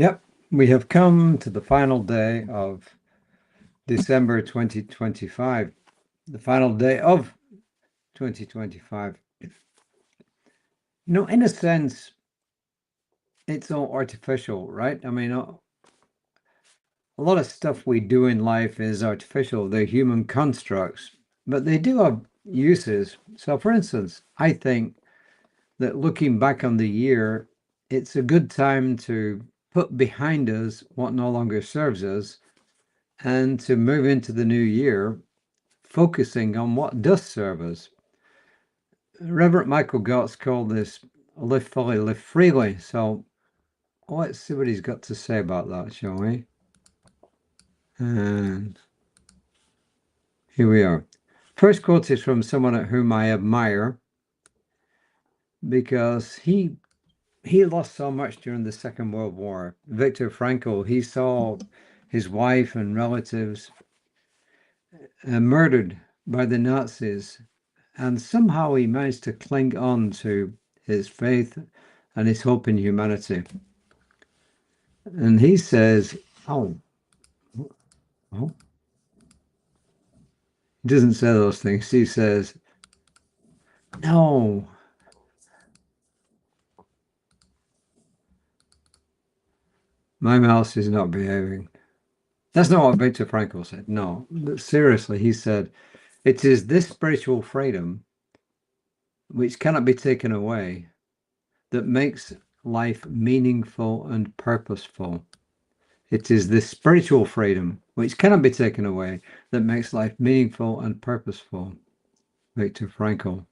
Yep, we have come to the final day of December 2025, the final day of 2025. In a sense, it's all artificial, right? I mean, a lot of stuff we do in life is artificial. They're human constructs, but they do have uses. So, for instance, I think that looking back on the year, it's a good time to put behind us what no longer serves us and to move into the new year focusing on what does serve us. Reverend Michael Gott's called this live fully, live freely. So let's see what he's got to say about that, shall we? And here we are. First quote is from someone at whom I admire because he lost so much during the Second World War. Viktor Frankl, he saw his wife and relatives murdered by the Nazis, and somehow he managed to cling on to his faith and his hope in humanity. And he says, oh, he doesn't say those things. He says, no, my mouse is not behaving. That's not what Viktor Frankl said. No, but seriously, he said, it is this spiritual freedom which cannot be taken away that makes life meaningful and purposeful. It is this spiritual freedom which cannot be taken away that makes life meaningful and purposeful. Viktor Frankl.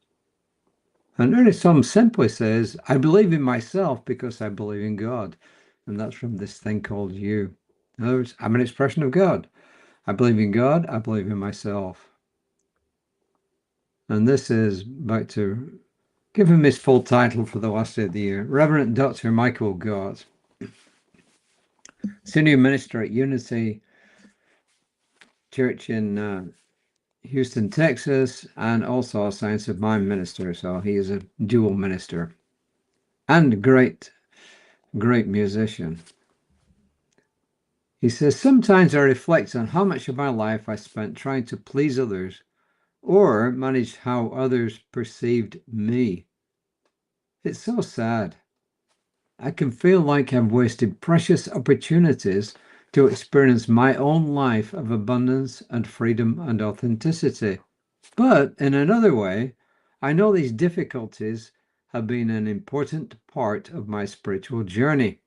And Ernest Holmes simply says, I believe in myself because I believe in God. And that's from this thing called you. In other words, I'm an expression of God. I believe in God, I believe in myself. And this is back to give him his full title for the last day of the year. Reverend Dr. Michael Gott, senior minister at Unity Church in Houston, Texas, and also a Science of Mind minister. So he is a dual minister and a great musician. He says, sometimes I reflect on how much of my life I spent trying to please others or manage how others perceived me. It's so sad. I can feel like I've wasted precious opportunities to experience my own life of abundance and freedom and authenticity. But in another way, I know these difficulties have been an important part of my spiritual journey.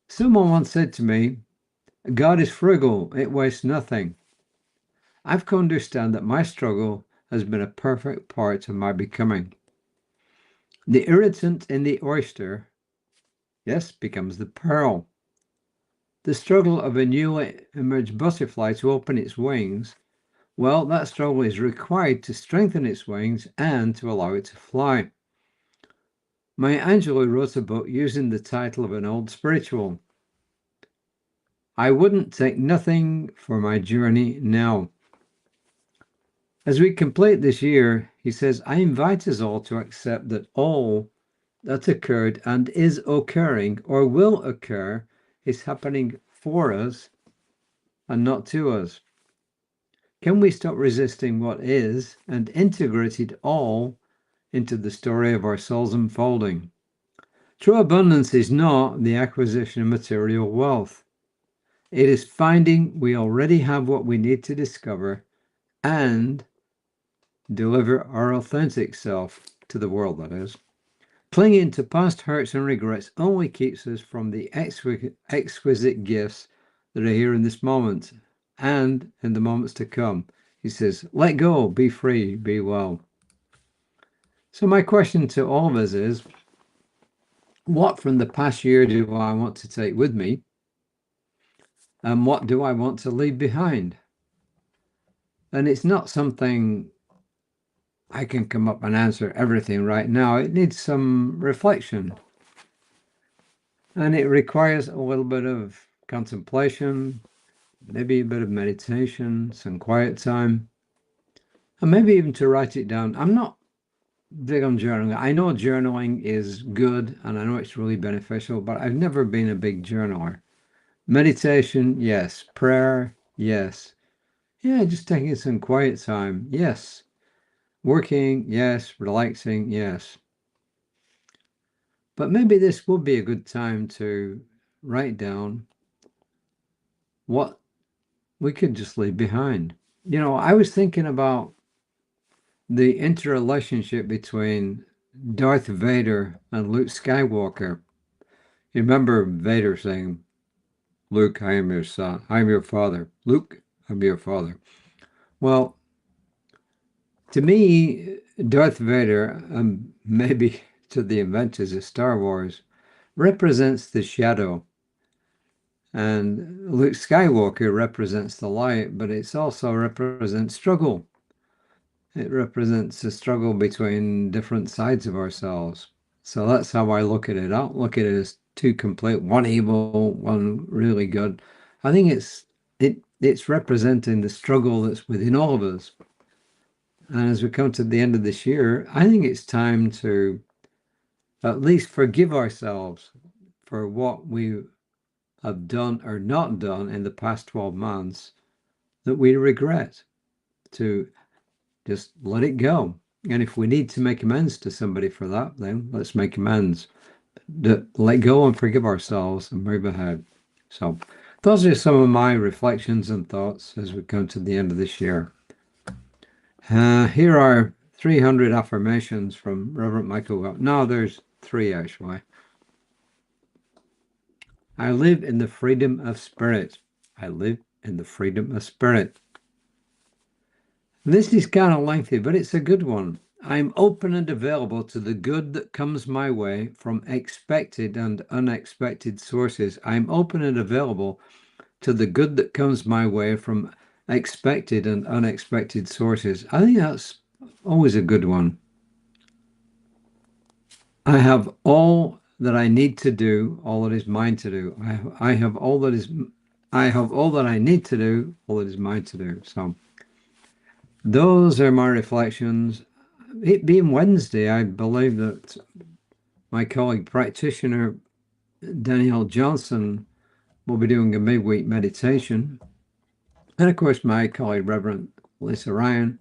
Someone once said to me, God is frugal, it wastes nothing. I've come to understand that my struggle has been a perfect part of my becoming. The irritant in the oyster, yes, becomes the pearl. The struggle of a newly emerged butterfly to open its wings, well, that struggle is required to strengthen its wings and to allow it to fly. Maya Angelou wrote a book using the title of an old spiritual. I wouldn't take nothing for my journey now. As we complete this year, he says, I invite us all to accept that all that occurred and is occurring or will occur is happening for us and not to us. Can we stop resisting what is and integrate it all into the story of our soul's unfolding? True abundance is not the acquisition of material wealth. It is finding we already have what we need to discover and deliver our authentic self to the world, that is. Clinging to past hurts and regrets only keeps us from the exquisite gifts that are here in this moment and in the moments to come. He says, let go, be free, be well. So my question to all of us is, what from the past year do I want to take with me? And what do I want to leave behind? And it's not something I can come up and answer everything right now. It needs some reflection. And it requires a little bit of contemplation, maybe a bit of meditation, some quiet time, and maybe even to write it down. I'm not big on journaling. I know journaling is good and I know it's really beneficial, but I've never been a big journaler. Meditation, yes. Prayer, yes. Yeah, just taking some quiet time, yes. Working, yes. Relaxing, yes. But maybe this would be a good time to write down what we could just leave behind. You know, I was thinking about the interrelationship between Darth Vader and Luke Skywalker. You remember Vader saying, Luke, I am your son. I am your father. Luke, I'm your father. Well, to me, Darth Vader, maybe to the inventors of Star Wars, represents the shadow. And Luke Skywalker represents the light, but it also represents struggle. It represents a struggle between different sides of ourselves. So that's how I look at it. I don't look at it as two complete, one evil, one really good. I think it's representing the struggle that's within all of us. And as we come to the end of this year, I think it's time to at least forgive ourselves for what we have done or not done in the past 12 months that we regret, to just let it go. And if we need to make amends to somebody for that, then let's make amends. Let go and forgive ourselves and move ahead. So those are some of my reflections and thoughts as we come to the end of this year. Here are 300 affirmations from Reverend Michael Gott. No, there's 3 actually. I live in the freedom of spirit. I live in the freedom of spirit. This is kind of lengthy, but it's a good one. I'm open and available to the good that comes my way from expected and unexpected sources. I'm open and available to the good that comes my way from expected and unexpected sources. I think that's always a good one. I have all that I need to do, all that is mine to do. I have all that I need to do, all that is mine to do. So those are my reflections. It being Wednesday, I believe that my colleague practitioner Danielle Johnson will be doing a midweek meditation. And of course, my colleague Reverend Lisa Ryan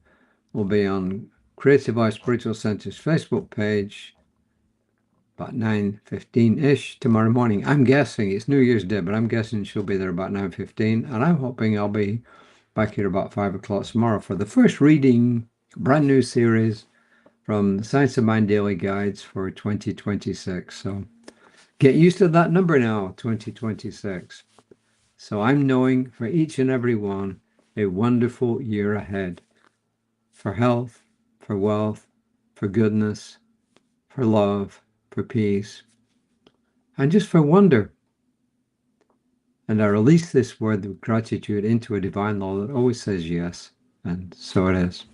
will be on Creative Life Spiritual Center's Facebook page about 9:15-ish tomorrow morning. I'm guessing it's New Year's Day, but I'm guessing she'll be there about 9:15. And I'm hoping I'll be back here about 5 o'clock tomorrow for the first reading, brand new series from the Science of Mind Daily Guides for 2026. So get used to that number now, 2026. So I'm knowing for each and every one a wonderful year ahead, for health, for wealth, for goodness, for love, for peace, and just for wonder. And I release this word of gratitude into a divine law that always says yes, and so it is.